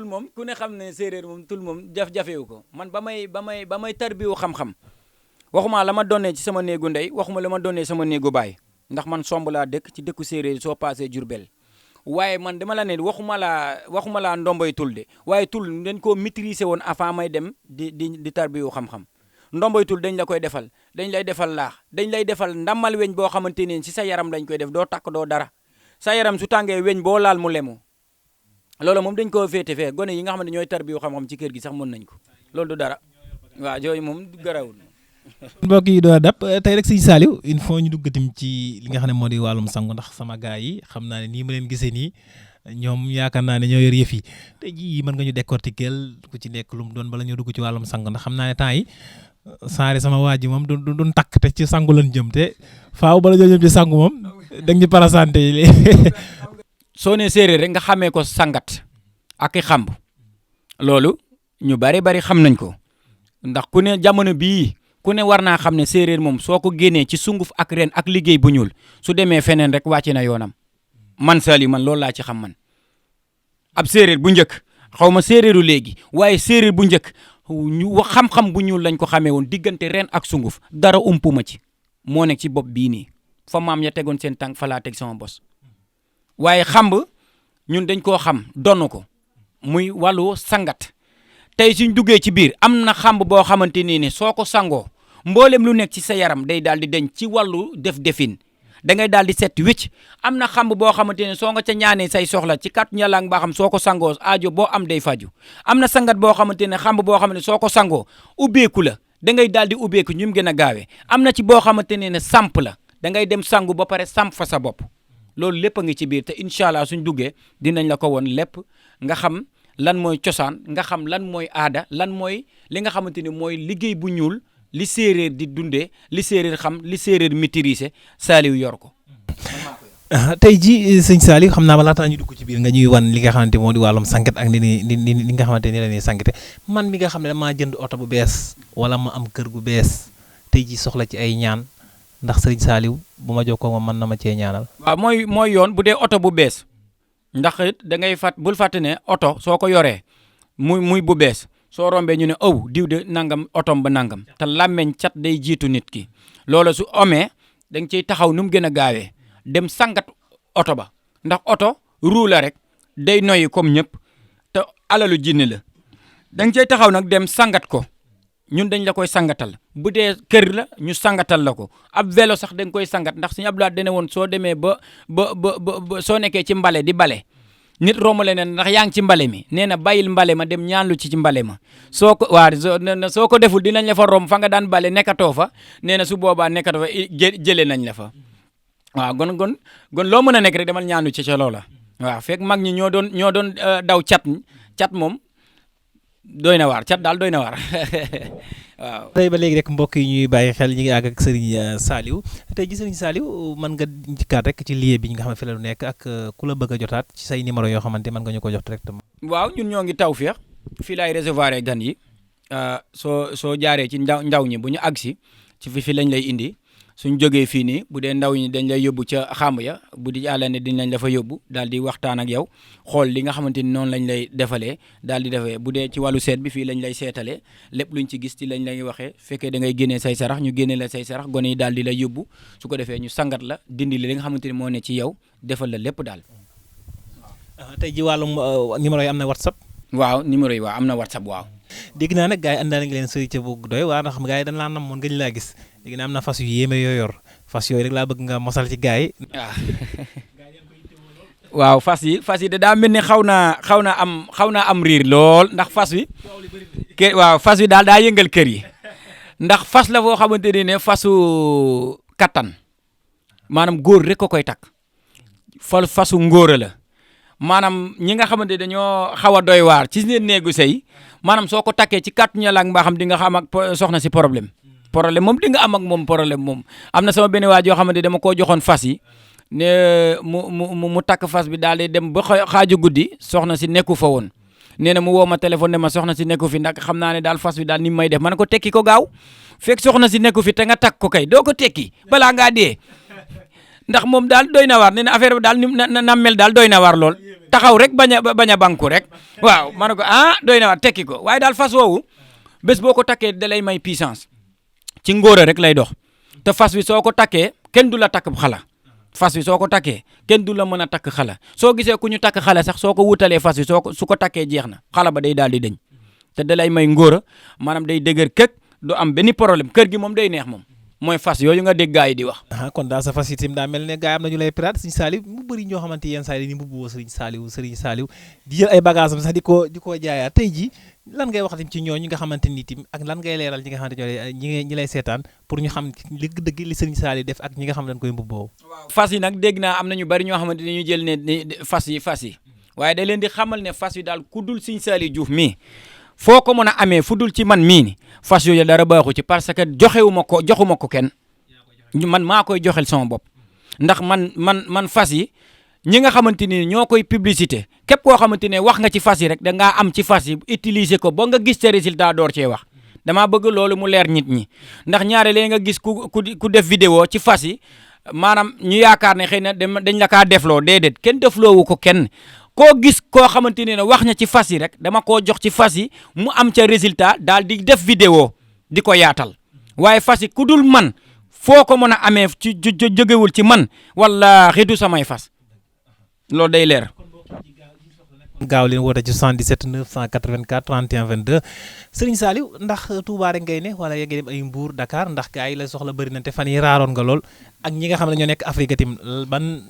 moom ku ne xam ne séeréer moom tul moom jafewu ko man ba may tarbiwu xam-xam waxuma la ma donnee ci sama néegu ndey waxuma la ma donnee sama néegu baay ndax man somb laa dëkk ci dëkku séeréer soo paasee Jurbel waaye man dama la ne waxuma laa ndomboy tul de waaye tul dañ koo maîtriser woon avant may dem di tarbiyu xam-xam ndomboy tul dañ la koy defal dañ lay defal laax dañ lay defal ndamal weñ boo xamante ne ci sa yaram lañ koy def doo takk doo dara sa yaram su tàngee weñ boo laal mu lemu loolu moom dañ koo féete fee gone yi nga xam ne ñooy tarbiyu xam-xam ci kër gi sax mën nañ ko loolu du dara waaw yooyu moom garawul.
mbokk yi doo dab tey rek Serigne Saliou il faut ñu duggatim ci li nga xam ne moo di wàllum sangu ndax sama gars yi xam naa ne nii ma leen gisee nii ñoom yaakaar naa ne ñoo yor yëf yi tey jii mën nga ñu décortiquer ku ci nekk lu mu doon bala ñoo dugg ci wàllum sangu ndax xam naa ne temps yi saare sama waa ji moom du takk te ci sangu lañ jëm te faaw bala ñoo jëm ci sangu moom da ñu parasanté yi
soo nee séeréer rek nga xamee ko sangat ak i xamb loolu ñu bari xam nañ ko ndax ku ne jamono bii ku ne war naa xam ne séeréer moom soo ko génnee ci sunguf ak ren ak liggéey bu ñuul su demee feneen rek wàcce na yoonam man Saliou man loolu laa ci xam man ab séeréer bu njëkk xaw ma séeréeru léegi waaye séeréer bu njëkk ñu xam-xam bu ñuul lañ ko xamee woon diggante ren ak sunguf dara umpuma ci moo nekk ci bopp bii nii fa maam ya tegoon seen tànk fa laa teg sama bos waaye xamb ñun dañ koo xam donn ko muy wàllu sangat tey suñ duggee ci biir am na xamb boo xamante ne soo ko sangoo mboolem lu nekk ci sa yaram day daal di deñ ci wàllu defin da ngay daal di set wécc am na xamb boo xamante ne soo nga ca ñaanee say soxla ci kàttu Yàlla ak mbaaxam soo ko sangoo aajo boo am day faju am na sangat boo xamante ne xamb boo xam ne soo ko sangoo ubbeeku la da ngay daal di ubbeeku ñu mu gën a gaawee am na ci boo xamante ne samp la da ngay dem sangu ba pare samp fa sa bopp loolu lépp a ngi ci biir te incha allah suñ duggee dinañ la ko woon lépp nga xam lan mooy cosaan nga xam lan mooy aada lan mooy li nga xamante ni mooy liggéey bu ñuul li séeréer di dundee li séeréer xam li séeréer maîtriser Saliou yor ko.
tey ji sëñ Saliou xam naa ba laataa ñu dugg ci biir nga ñuy wan li nga xamante moo di wàllum sanket ak li nga xamante ni la ñuy sankete man mi nga xam ne damaa jënd oto bu bees wala ma am kër gu bees tey ji soxla ci ay ñaan ndax sëriñ Saliou bu ma jokkoo ma mën na ma cee ñaanal.
waaw mooy yoon bu dee oto bu bees ndax it da ngay bul fàtte ne oto soo ko yoree muy bu bees soo rombee ñu ne aw diw de nangam otom ba nangam te làmmeñ cat day jiitu nit ki loolu su amee da nga ciy taxaw nu mu gën a gaawee dem sangat oto ba ndax oto ruu la rek day noyyi comme ñëpp te alalu jinne la da nga cay taxaw nag dem sangat ko ñun dañ la koy sangatal bu dee kër la ñu sangatal la ko ab vélo sax dañ koy sangat ndax suñu Abdoulaye dane woon soo demee ba soo nekkee ci mbale di bale nit romale ne ndax yaa ngi ci mbale mi nee na bàyyil mbale ma dem ñaanlu ci mbale ma soo ko soo ko deful dinañ la fa rom fa nga daan bale nekkatoo fa nee na su boobaa nekkatoo fa jëlee nañ la fa waaw gon loo mën a nekk rek demal ñaanu ci ca loola waaw fekk mag ñi ñoo doon daw cat moom doy na waar cat daal doy na waar waaw.
tey ba léegi rek mbokk yi ñuy bàyyi xel ñi ngi àgg ak Serigne Saliou tey ji Serigne Saliou mën nga njëkkaat rek ci lieu bi nga xam ne fi la nekk ak ku la bëgg a jotaat ci say numéro yoo xamante mën nga ñu ko jox directement.
waaw ñun ñoo ngi Tawfekh fii laay recevoir gan yi soo jaaree ci ndaw ñi bu ñu agsi ci fi lañ lay indi suñ jógee fii nii bu dee ndaw ñi dañ lay yóbbu ca xàmb ya bu di àlla ne dinañ la fa yóbbu daal di waxtaan ak yow xool li nga xamante ni noonu lañ lay defalee daal di defee bu dee ci wàllu seet bi fii lañ lay seetalee lépp luñ ci gis ci lañ lay waxee fekkee da ngay génnee say sarax ñu génnee la say sarax gone yi daal di lay yóbbu su ko defee ñu sangat la dindi li nga xamante ni moo ne ci yow defal la lépp daal.
tey ji wàllum numéro yi am na WhatsApp.
waaw numéro yi waaw am na WhatsApp waaw.
dégg naa nag gars yi àndaale nga leen sëriñ ca bu doy waa ndax gars yi dañ laa nam moon gëñ laa gis léegi na am na fas yu yéeme yoo yor fas yooyu rek laa bëgg nga mosal ci gars yi.
waaw fas yi da daa mel ni xaw naa am riir lool ndax fas wi waaw fas wi daal daa yëngal kër yi ndax fas la foo xamante ne fasu kattan maanaam góor rek ko koy takk fasu ngóora la maanaam ñi nga xamante dañoo xaw a doy waar ci seen néegu sëy maanaam soo ko takkee ci kàttu ña ak mbaaxam di nga xam ak soxna si problème moom di nga am ak moom problème moom am na sama benn waa joo xamante dama koo joxoon fas yi ne mu takk fas bi daal di dem ba xaaju guddi soxna si nekku fa woon nee na mu woo ma téléphone ne ma soxna si nekku fi ndax xam naa ne daal fas bi daal ni may def ma ne ko tekki ko gaaw fekk soxna si nekku fi te nga takk ko kay doo ko tekki balaa ngaa dee ndax moom daal doy na waar nee na affaire bi daal na mel daal doy na waar lool taxaw rek bañ a banku rek waaw ma ne ko doy na waar tekki ko waaye daal fas woowu bés boo ko takkee da lay may puissance ci ngóora rek lay dox te fas wi soo ko takkee kenn du la takk xala fas wi soo ko takkee kenn du la mën a takk xala soo gisee ku ñu takk xala sax soo ko wutalee fas wi su ko takkee jeex na xala ba day daal di deñ te da lay may ngóora maanaam day dëgër këk du am benn problème kër gi moom day neex moom mooy fas yooyu nga dégg gaa yi di wax.
kon daal sa fas yi tamit daa mel ne gaa yi am na ñu lay pirate Serigne Saliou mu bëri ñoo xamante yenn saa yi dañuy mbubboo Serigne Saliou di jël ay bagages am sax di ko jaayaat tey jii lan ngay wax ci ñooñu nga xamante ni tim ak lan ngay leeral ñi nga xamante ñi lay seetaan pour ñu xam dëgg li Serigne Saliou def ak ñi nga xam dañ koy mbubboo.
fas yi nag dégg naa am na ñu bari ñoo xamante ni ñu jël ne fas yi waaye da leen di xamal ne fas yi daal ku dul Serigne Saliou Diouf mii foo ko mën a amee fu dul ci man mii ni fas yooyu dara baaxu ci parce que joxuma ko kenn man maa koy joxel sama bopp ndax man fas yi ñi nga xamante ni ñoo koy publicité képp koo xamante ne wax nga ci fas yi rek da ngaa am ci fas yi utiliser ko ba nga gis ca résultat door cee wax damaa bëgg loolu mu leer nit ñi ndax ñaare lee nga gis ku def vidéo ci fas yi maanaam ñu yaakaar ne xëy na dañ la kaa defloo déedéet kenn defloowu ko kenn koo gis koo xamante ne wax na ci fas yi rek dama koo jox ci fas yi mu am ca résultat daal di def vidéo di ko yaatal waaye fas yi ku dul man foo ko mën a amee ci jógewul ci man wala xidu samay fas loolu day leer.
gaaw leen woote ci 77 984 31 22 Serigne Saliou ndax Touba rek ngay ne wala ya ngay dem ay Mbour Dakar ndax gars yi la soxla bëri na te fan yi raaroon nga lool ak ñi nga xam ne ñoo nekk Afrique tim ban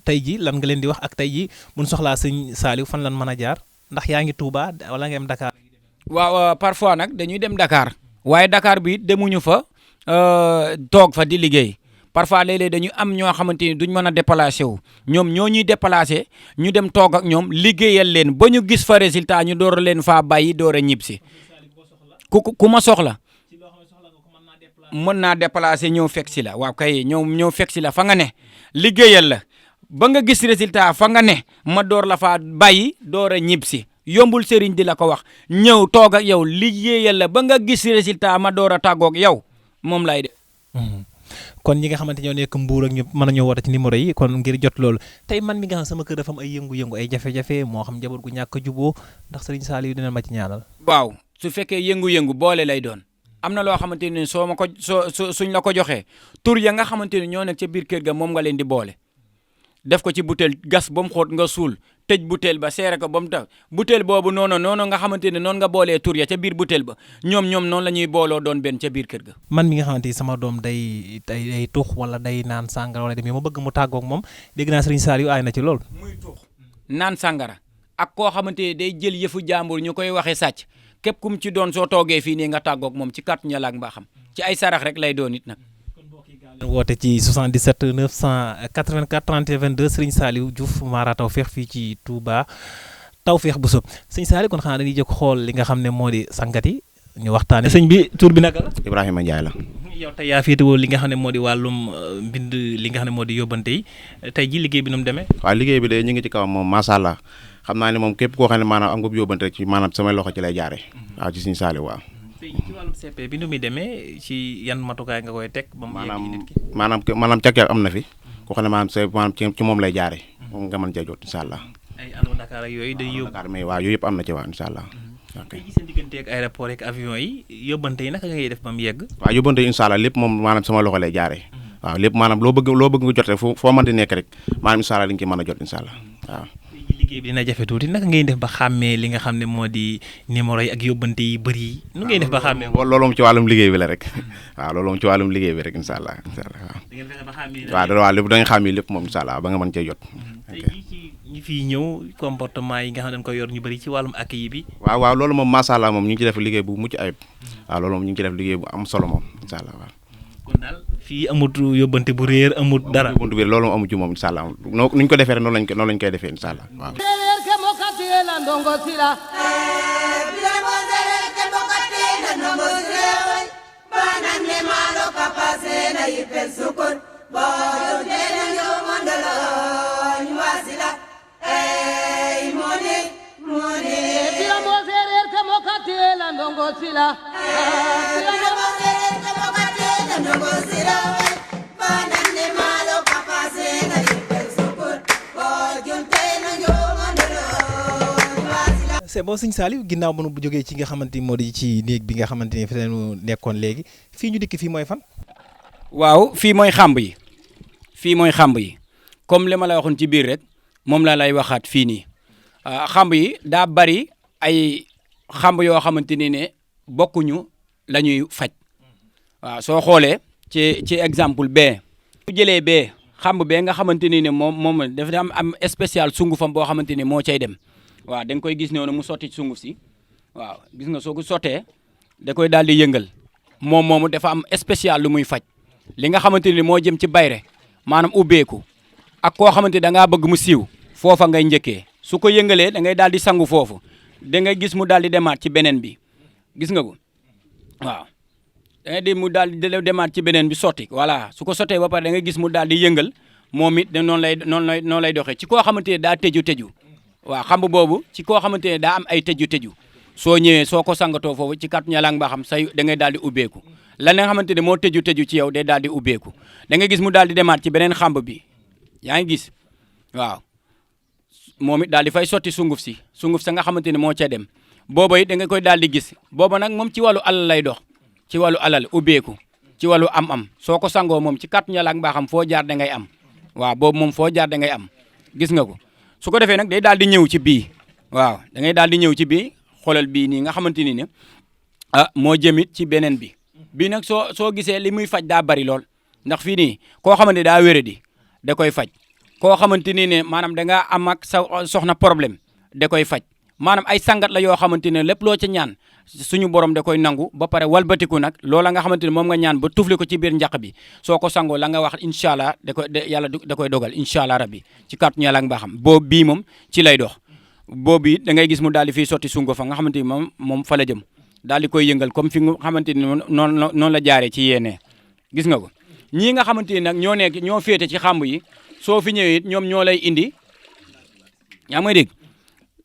tey ji lan nga leen di wax ak tey ji buñ soxlaa Serigne Saliou fan lan mën a jaar ndax yaa ngi Touba wala nga dem Dakar.
waaw parfois nag dañuy dem Dakar waaye Dakar bi demuñu fa toog fa di liggéey parfois léeg-léeg dañu am ñoo xamante ni duñ mën a déplacé wu ñoom ñoo ñuy déplacé ñu dem toog ak ñoom liggéeyal leen ba ñu gis fa résultat ñu door leen faa bàyyi door a ñib si ku ma soxla mën naa déplacé ñëw fekk si la waaw kay ñëw fekk si la fa nga ne liggéeyal la ba nga gis résultat fa nga ne ma door la faa bàyyi door a ñib si yombul sëriñ di la ko wax ñëw toog ak yow liggéeyal la ba nga gis résultat ma door a tàggoog yow moom lay def.
kon ñi nga xamante ñoo nekk Mbuur ak ñu mën a ñëw woote ci numéro yi kon ngir jot loolu tey man mi nga xam sama kër dafa am ay yëngu-yëngu ay jafe-jafe moo xam njaboot gu ñàkk a juboo ndax sëriñ Saliou dina ma ci ñaanal.
waaw su fekkee yëngu-yëngu boole lay doon am na loo xamante ne soo ma ko suñ la ko joxee tur ya nga xamante ne ñoo nekk ca biir kër ga moom nga leen di boole def ko ci butéel gas ba mu xóot nga suul tëj butéel ba seere ko ba mu tax butéel boobu noonu nga xamante ne noonu nga boolee tur ya ca biir butéel ba ñoom noonu la ñuy booloo doon benn ca biir kër ga.
man mi nga xamante ni sama doom day tux wala day naan sàngara wala demee ma bëgg mu tàggoog moom dégg naa sëriñ Saliou aay na ci lool.
muy tux naan sàngara ak koo xamante ne day jël yëfu jàmbur ñu koy waxee sàcc képp kum ci doon soo toogee fii nii nga tàggoog moom ci kàttu Yàlla ak mbaaxam ci ay sarax rek lay doon it nag.
woote ci 77 984 31 22 Serigne Saliou Diouf Mara Tawfekh fii ci Touba Tawfekh Bousso sëñ Saliou kon xanaa dañuy jóg xool li nga xam ne moo di sangat yi ñu waxtaane sëñ bi tur bi naka la.
Ibrahima Ndiaye la.
yow tey yaa féetewoo li nga xam ne moo di wàllum mbind li nga xam ne moo di yóbbante yi tey ji liggéey bi nu mu demee.
waaw liggéey bi de ñu ngi ci kawam moom macha allah xam naa ne moom képp koo xam ne maanaam am nga yóbbante rek ci maanaam samay loxo ci lay jaare waaw ci sëñ Saliou waaw.
ci wàllum CP bi nu muy demee ci yan matukaay nga koy teg ba mu yegg ci nit ki.
maanaam càkk am na fi koo xam ne maanaam ci moom lay jaare moom nga mën cee jot incha allah.
ay allo Dakar ak yooyu day yóbbu
Dakar mais waaw yooyu yëpp am na ci waaw incha allah. ok
tey seen diggante ak aéroport ak avion yi yóbbante yi naka ngay def ba mu yegg.
waaw yóbbante yi incha allah lépp moom maanaam sama loxo lay jaare waaw lépp maanaam loo bëgg nga jot rek foo mënti nekk rek maanaam incha allah li nga ci mën a jot incha allah waaw.
liggéey bi dina jafe tuuti naka ngay def ba xàmmee li nga xam ne moo di numéro yi ak yóbbante yi bëri yi nu ngay def ba xàmmee.
loolu moom ci wàllum liggéey bi la rek waaw loolu moom ci wàllum liggéey bi rek incha allah waaw.
da ngeen fexe ba xàmmee.
waaw lépp da nga xàmmee lépp moom incha allah ba nga mën cee jot.
tey jii ci ñi fiy ñëw comportement yi nga xam ne dañ koy yor ñu bëri ci wàllum accueil bi.
waaw loolu moom macha allah moom ñu ngi ci def liggéey bu mucc ayib waaw loolu moom ñu ngi ci def liggéey bu am solo moom incha allah waaw.
kon daal fii amut yóbbante bu réer amut dara.
yóbbante bu réer loolu moom amu ci moom incha allah nu ñu ko defee rek noonu lañ koy defee incha allah waaw.
la ndongo sila
bila mondere ke bokati na ndongo sila banane malo kapase na ipel sukun boyo tena yo mondolo nywasila moni
bila mondere ke bokati la ndongo sila
bila mondere ke bokati na ndongo sila banane malo kapase na ipel sukun boyo tena yo
c'est bon sëñ Saliou ginnaaw ba nu bu jógee ci nga xamante ni moo di ci néeg bi nga xamante ni fi lañu nekkoon léegi fii ñu dikk fii mooy fan.
waaw fii mooy xamb yi comme li ma la waxoon ci biir rek moom laa lay waxaat fii nii xamb yi daa bari ay xamb yoo xamante ni ne bokkuñu la ñuy faj waaw soo xoolee ci exemple bee. bu jëlee bee xamb bee nga xamante ni ne moom dafa am spécial sungufam boo xamante ni moo cay dem. waaw da nga koy gis noonu mu sotti sunguf si waaw gis nga soo ko sottee da koy daal di yëngal moomu dafa am spécial lu muy faj li nga xamante ni moo jëm ci bayre maanaam ubbeeku ak koo xamante da ngaa bëgg mu siiw foofa ngay njëkkee su ko yëngalee da ngay daal di sangu foofu da ngay gis mu daal di demaat ci beneen bi gis nga ko waaw da ngay di mu daal di demaat ci beneen bi sotti voilà su ko sottee ba pare da ngay gis mu daal di yëngal moom it noonu lay doxee ci koo xamante ne daa tëju. waaw xamb boobu ci koo xamante ne daa am ay tëju soo ñëwee soo ko sangatoo foofu ci kàttu Yàlla nga xam say da ngay daal di ubbeeku la nga xamante ne moo tëju ci yow day daal di ubbeeku da nga gis mu daal di demaat ci beneen xamb bi yaa ngi gis waaw moom it daal di fay sotti sunguf sa nga xamante ne moo ca dem booba it da nga koy daal di gis booba nag moom ci wàllu alal lay dox ci wàllu alal ubbeeku ci wàllu am soo ko sangoo moom ci kàttu Yàlla nga xam foo jaar da ngay am waaw boobu moom foo jaar da ngay am gis nga ko. su ko defee nag day daal di ñëw ci bii waaw da ngay daal di ñëw ci bii xoolal bii nii nga xamante ni ne moo jëmit ci beneen bi bii nag soo gisee li muy faj daa bari lool ndax fii nii koo xamante daa wéradi da koy faj koo xamante ni ne maanaam da ngaa am ak sa soxna problème da koy faj maanaam ay sangat la yoo xamante ne lépp loo ca ñaan suñu borom da koy nangu ba pare walbatiku nag loola nga xamante ne moom nga ñaan ba tufli ko ci biir njaq bi soo ko sangoo la nga wax incha allah yàlla da koy dogal incha allah rabbi ci kàttu Yàlla ak mbaaxam boobu bii moom ci lay dox boobu it da ngay gis mu daal di fiy sotti sungo fa nga xamante ni moom fa la jëm daal di koy yëngal comme fi nga xamante ni noonu la jaaree ci yéene gis nga ko ñii nga xamante ni nag ñoo féete ci xàmb yi soo fi ñëwee it ñoom ñoo lay indi yaa may dégg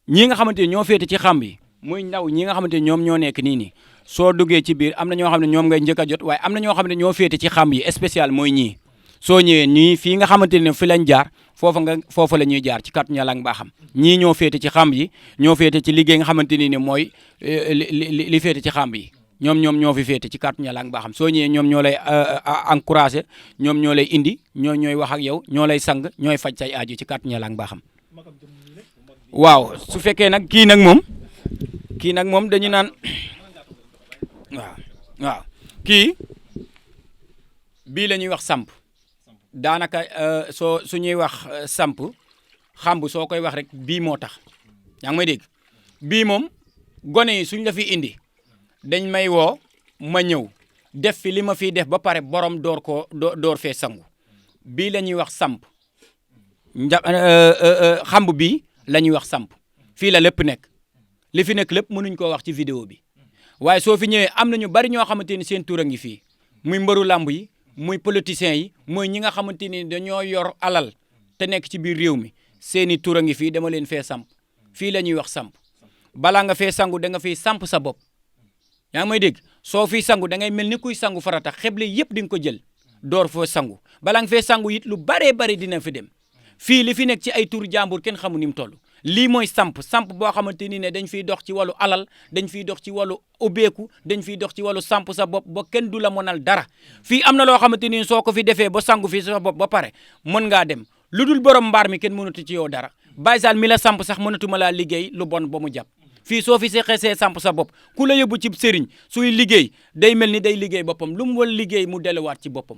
ñii nga xamante ni ñoo féete ci xamb yi muy ndaw ñi nga xamante ni ñoom ñoo nekk nii soo duggee ci biir am na ñoo xam ne ñoom ngay njëkk a jot waaye am na ñoo xam ne ñoo féete ci xamb yi spécial mooy ñii soo ñëwee ñii fii nga xamante ne fi lañ jaar foofa la ñuy jaar ci kàttu Yàlla ak mbaaxam ñii ñoo féete ci xamb yi ñoo féete ci liggéey nga xamante ni mooy li féete ci xamb yi ñoom ñoo fi féete ci kàttu Yàlla ak mbaaxam soo ñëwee ñoom ñoo lay encouragé ñoom ñoo lay indi ñooy wax ak yow ñoo lay sang ñooy faj say aaju ci kàttu Yàlla ak mbaaxam waaw su fekkee nag kii nag moom dañu naan waaw kii bii la ñuy wax samp daanaka su ñuy wax samp xamb soo koy wax rek bii moo tax yaa ngi may dégg bii moom gone yi suñ la fi indi dañ may woo ma ñëw def fi li ma fiy def ba pare borom door fee sangu bii la ñuy wax samp xamb bii la ñuy wax samp fii la lépp nekk li fi nekk lépp mënuñ koo wax ci vidéo bi waaye soo fi ñëwee am na ñu bari ñoo xamante ni seen tur a ngi fii muy mbëru làmb yi muy politiciens yi muy ñi nga xamante ni dañoo yor alal te nekk ci biir réew mi seeni tur a ngi fii dama leen fee samp fii la ñuy wax samp balaa nga fee sangu da nga fiy samp sa bopp yaa ngi may dégg soo fiy sangu da ngay mel ni kuy sangu farata xeble yëpp di nga ko jël door foo sangu balaa nga fee sangu it lu baree bari dina fi dem fii li fi nekk ci ay tur jàmbur kenn xamu ni mu toll lii mooy samp boo xamante ni ne dañ fiy dox ci wàllu alal dañ fiy dox ci wàllu ubbeeku dañ fiy dox ci wàllu samp sa bopp ba kenn du la mënal dara fii am na loo xamante ni soo ko fi defee ba sangu fi sa bopp ba pare mën ngaa dem lu dul borom mbaar mi kenn mënatu ci yow dara Baye Sall mi la samp sax mënatuma laa liggéey lu bon ba mu jàpp fii soo fi xesee samp sa bopp ku la yóbbu ci sëriñ suy liggéey day mel ni day liggéey boppam lu mu war liggéey mu delluwaat ci boppam.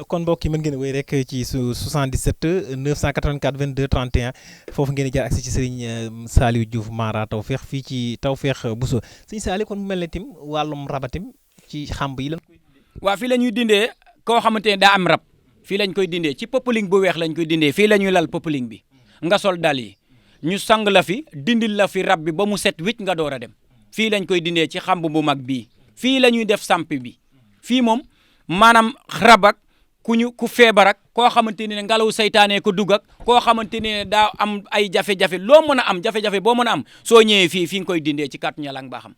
kon mbokk yi mën ngeen wéy rek ci 77 984 22 31 foofu ngeen di jaar agsi ci Serigne Saliou Diouf Mara Tawfekh fii ci Tawfekh Bousso Serigne Saliou kon mu mel ne tim wàllum rabatim ci xamb yi lan koy dindee.
waaw fii la ñuy dindee koo xamante ne daa am rab fii lañ koy dindee ci popeling bu weex lañ koy dindee fii la ñuy lal popeling bi nga sol dal yi ñu sang la fi dindil la fi rab bi ba mu set wicc nga door a dem fii lañ koy dindee ci xamb bu mag bii fii la ñuy def samp bi fii moom maanaam rab ak ku feebar ak koo xamante ne ngelaw saytaane ko dugg ak koo xamante ne daa am ay jafe-jafe loo mën a am jafe-jafe boo mën a am soo ñëwee fii nga koy dindee ci kàttu Yàlla ak mbaaxam.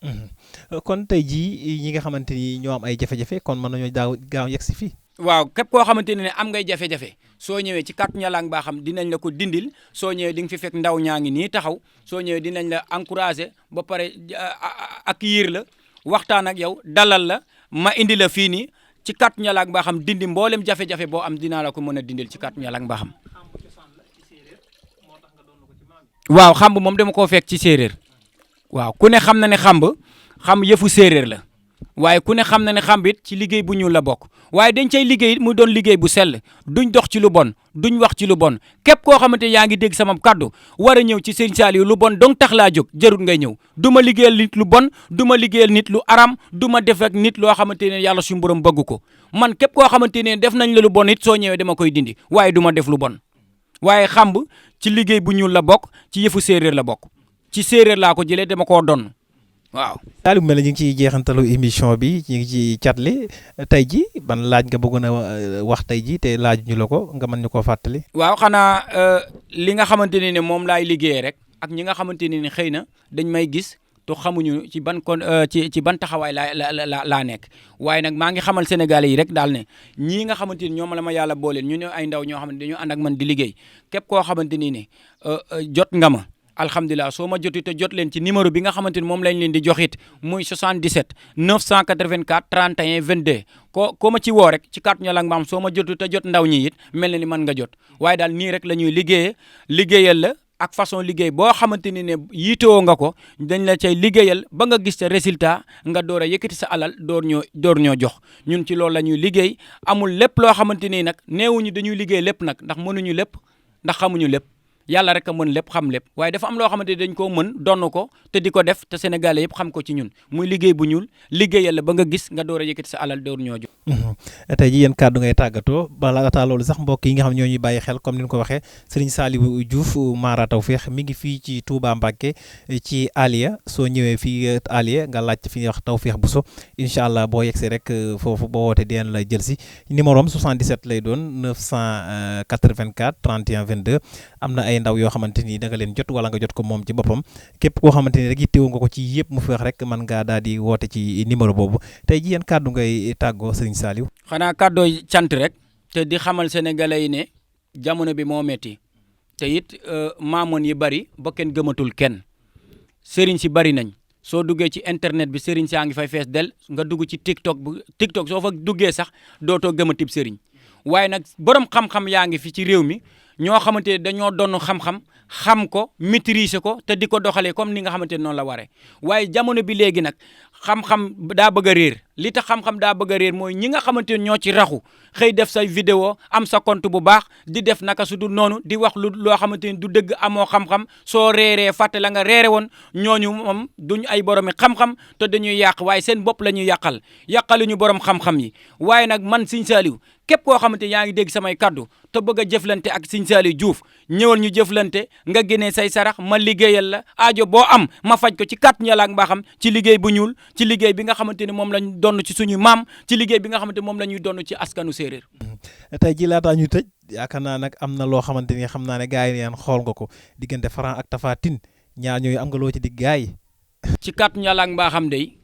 kon tey jii ñi nga xamante ni ñoo am ay jafe-jafe kon mën nañoo gaaw yegg si fii.
waaw képp koo xamante ne am ngay jafe-jafe soo ñëwee ci kàttu Yàlla ak mbaaxam dinañ la ko dindil soo ñëwee di nga fi fekk ndaw ñaa ngi nii taxaw soo ñëwee dinañ la encouragé ba pare accueillir la waxtaan ak yow dalal la ma indi la fii nii ci kàttu Yàlla ak mbaaxam dindi mboolem jafe-jafe boo am dinaa la ko mën a dindil ci kàttu Yàlla ak mbaaxam. waaw xamb moom dama koo fekk ci séeréer waaw ku ne xam na ne xamb yëfu séeréer la waaye ku ne xam na ne xamb it ci liggéey bu ñuul la bokk waaye dañ cay liggéey it mu doon liggéey bu sell duñ dox ci lu bon duñ wax ci lu bon képp koo xamante yaa ngi dégg sama kaddu war a ñëw ci Serigne Saliou lu bon donc tax laa jóg jarut ngay ñëw du ma liggéeyal nit lu bon du ma liggéeyal nit lu aram du ma def ak nit loo xamante ne yàlla suñu borom bëgg ko man képp koo xamante ne def nañ la lu bon it soo ñëwee dama koy dindi waaye du ma def lu bon waaye xamb ci liggéey bu ñuul la bokk ci yëfu séeréer la bokk ci séeréer laa ko jëlee dama koo donn waaw.
Saliou mel ñu ngi ciy jeexantalu émission bi ñu ngi ci catli tey ji ban laaj nga bëggoon a wax tey ji te laaj ñu la ko nga mën ñu koo fàttali.
waaw xanaa li nga xamante ne moom laay liggéeyee rek ak ñi nga xamante ne xëy na dañ may gis te xamuñu ci ban ci ban taxawaay laa nekk waaye nag maa ngi xamal Sénégalais yi rek daal ne ñii nga xamante ni ñoom la ma yàlla booleel ñu ne ay ndaw ñoo xam ne dañoo ànd ak man di liggéey képp koo xamante ni ne jot nga ma. alhamdulilah soo ma joti te jot leen ci numéro bi nga xamante ni moom lañ leen di joxit muy 77 984 31 22 ko ma ci woo rek ci kàttu Yàlla ak mbaaxam soo ma joti te jot ndaw ñi it mel na ni mën nga jot waaye daal nii rek la ñuy liggéeyal la ak façon liggéey boo xamante ni ne yiitoo nga ko dañ la cay liggéeyal ba nga gis ca résultat nga door a yëkkati sa alal door ñoo jox ñun ci loolu la ñuy liggéey amul lépp loo xamante ni nag neewuñu dañuy liggéey lépp nag ndax mënuñu lépp ndax xamuñu lépp yàlla rek a mën lépp xam lépp waaye dafa am loo xamante ni dañ koo mën donn ko te di ko def te sénégalais yëpp xam ko ci ñun muy liggéey bu ñuul liggéeyal la ba nga gis nga door a yëkkati sa alal door ñoo jox
tey ji yéen kàddu ngay tàggatoo bala laataa loolu sax mbokk yi nga xam ñoo ñuy bàyyi xel comme ni ñu ko waxee Serigne Saliou Diouf Mara Tawfekh mi ngi fii ci Touba Mbacké ci Aliya soo ñëwee fii Aliya nga laaj fi ñuy wax Tawfekh Bousso incha allah boo yegsee rek foofu boo wootee deen la jël si numéro am 77 lay doon 984 31 22 am na ay ndaw yoo xamante ni da nga leen jot wala nga jot ko moom ci boppam képp koo xamante ni rek yittewoo nga ko ci yëpp mu fi wax rek mën ngaa daal di woote ci numéro boobu tey ji yéen kàddu ngay tàggoo Serigne Saliou.
xanaa kàddooy cant rek te di xamal sénégalais yi ne jamono bi moo metti te it maamoon yi bari ba kenn gëmatul kenn sëriñ si bari nañ soo duggee ci internet bi sëriñ saa ngi fay fees del nga dugg ci TikTok soo fa duggee sax dootoo gëmatib sëriñ waaye nag borom xam-xam yaa ngi fi ci réew mi ñoo xamante ne dañoo doon xam-xam xam ko maîtriser ko te di ko doxalee comme ni nga xamante ne noonu la waree waaye jamono bi léegi nag xam-xam daa bëgg a réer li tax xam-xam daa bëgg a réer mooy ñi nga xamante ne ñoo ci raxu xëy def say vidéo am sa compte bu baax di def naka su du noonu di wax loo xamante ni du dëgg amoo xam-xam soo reeree fàtte la nga reere woon ñooñu moom duñ ay boromi xam-xam te dañuy yàq waaye seen bopp la ñuy yàqaluñu borom xam-xam yi waaye nag man Serigne Saliou képp koo xamante yaa ngi dégg samay kaddu te bëgg a jëflante ak Serigne Saliou Diouf ñëwal ñu jëflante nga génnee say sarax ma liggéeyal la aajo boo am ma faj ko ci kàttan Yàlla ak mbaaxam ci liggéey bu ñuul ci liggéey bi nga xamante ni moom lañ donn ci suñu maam ci liggéey bi nga xamante moom la ñuy donn ci askanu séeréer.
tey ji laataa ñu tëj yaakaar naa nag am na loo xamante ni xam naa ne gars yi neen xool nga ko diggante Franc ak Tapha Tine ñaar ñooyu am nga loo ci dig gars yi.
ci kàttan Yàlla ak mbaaxam day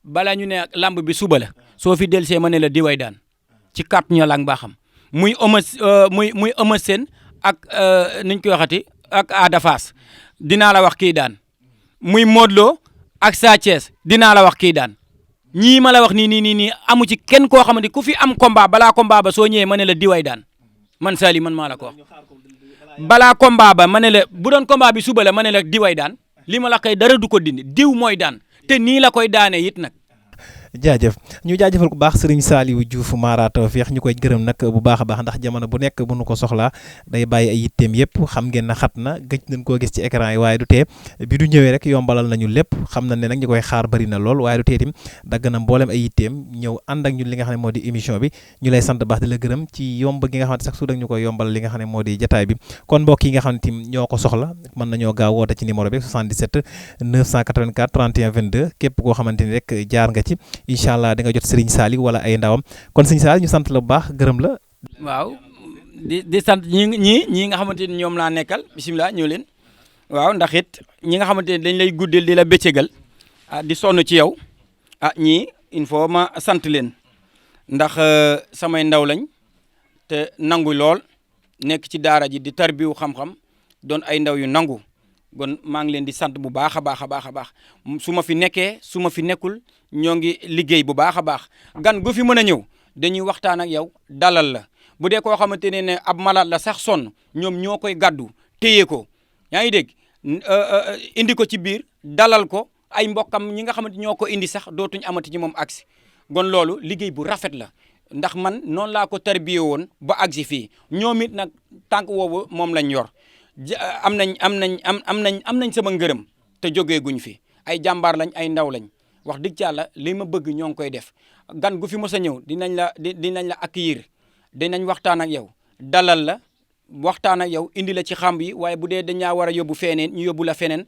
balaa ñu ne lamb bi suba la soo fi delsee ma ne la diway daan ci kàttan Yàlla ak mbaaxam muy Eumeu Sène ak niñ koy waxati ak Ada Fass dinaa la wax kii daan muy Modou Lo ak Sa Thiès dinaa la wax kii daan ñii ma la wax nii amu ci kenn koo xamante ku fi am combat balaa combat ba soo ñëwee ma ne la diway daan man Sali man maa la ko wax balaa combat ba ma ne la bu doon combat bi suba la ma ne la diway daan li ma la koy dara du ko dindi diw mooy daan te nii la koy daanee it nag.
jaajëf ñu jaajëfal bu baax Serigne Saliou Diouf Mara Tawfekh ñu koy gërëm nag bu baax a baax ndax jamono bu nekk bu nu ko soxlaa day bàyyi ay yitteem yëpp xam ngeen na xat na gëj nañ koo gis ci écran yi waaye du tee bi du ñëwee rek yombalal nañu lépp xam na ne nag ñu koy xaar bari na lool waaye du tee tim dagg na mboolem ay yitteem ñëw ànd ak ñun li nga xam ne moo di émission bi ñu lay sant baax di la gërëm ci yomb gi nga xamante sax su dag ñu koy yombal li nga xam ne moo di jataay bi kon mbokk yi nga xam ne tim ñoo ko soxla mën nañoo gaaw woote ci numéro bi 77 984 31 22 képp koo xamante ni rek jaar nga ci incha allah di nga jot Serigne Saliou wala ay ndawam kon Serigne Saliou ñu sant la bu baax gërëm la.
waaw di sant ñii nga xamante ni ñoom laa nekkal bisimilah ñëw leen waaw ndax it ñi nga xamante ni dañ lay guddeel di la bëccëgal di sonn ci yow ñii il faut ma sant leen ndax samay ndaw lañ te nangu lool nekk ci daara ji di tarbiwu xam-xam doon ay ndaw yu nangu kon maa ngi leen di sant bu baax a baax a baax a baax su ma fi nekkee su ma fi nekkul ñoo ngi liggéey bu baax a baax gan gu fi mën a ñëw dañuy waxtaan ak yow dalal la bu dee koo xamante ne ab malade la sax sonn ñoom ñoo koy gàddu téye ko yaa ngi dégg indi ko ci biir dalal ko ay mbokkam ñi nga xamante ñoo ko indi sax dootuñ amati ci moom agsi kon loolu liggéey bu rafet la ndax man noonu laa ko tarbiye woon ba agsi fii ñoom it nag tànk woowu moom lañ yor am nañ sama ngërëm te jógee guñ fi ay jàmbaar lañ ay ndaw lañ wax dëgg yàlla li ma bëgg ñoo ngi koy def gan gu fi mos a ñëw dinañ la accueillir dinañ waxtaan ak yow dalal la waxtaan ak yow indi la ci xamb yi waaye bu dee dañaa war a yóbbu feneen ñu yóbbu la feneen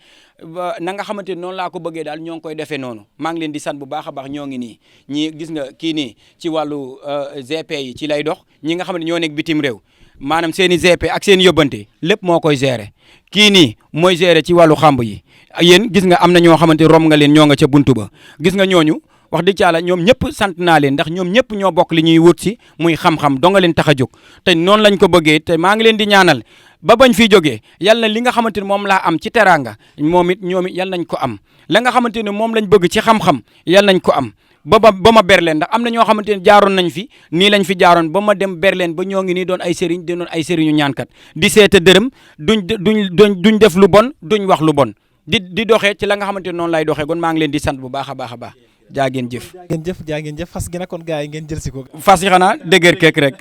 na nga xamante ne noonu laa ko bëggee daal ñoo ngi koy defee noonu maa ngi leen di sant bu baax a baax ñoo ngi nii ñii gis nga kii nii ci wàllu GP yi ci lay dox ñi nga xam ne ñoo nekk bitim réew maanaam seen i GP ak seen i yóbbante lépp moo koy gérer kii nii mooy gérer ci wàllu xamb yi yéen gis nga am na ñoo xamante rom nga leen ñoo nga ca buntu ba gis nga ñooñu wax dëgg yàlla ñoom ñëpp sant naa leen ndax ñoom ñëpp ñoo bokk li ñuy wut si muy xam-xam doo nga leen tax a jóg te noonu lañ ko bëggee te maa ngi leen di ñaanal ba bañ fiy jógee yal na li nga xamante ne moom laa am ci teraanga moom it ñoom it yal nañ ko am la nga xamante ne moom lañ bëgg ci xam-xam yal nañ ko am ba ma berleen ndax am na ñoo xamante ne jaaroon nañ fi nii lañ fi jaaroon ba ma dem berleen ba ñoo ngi nii doon ay sëriñ di doon ay sëriñu ñaankat di seeta dërëm duñ def lu bon duñ wax lu bon di doxee ci la nga xamante ne noonu lay doxee kon maa ngi leen di sant bu baax a baax a baax jaa ngeen jëf
fas gi nag kon gars yi ngeen jël si ko
fas yi xanaa dëgër keek rek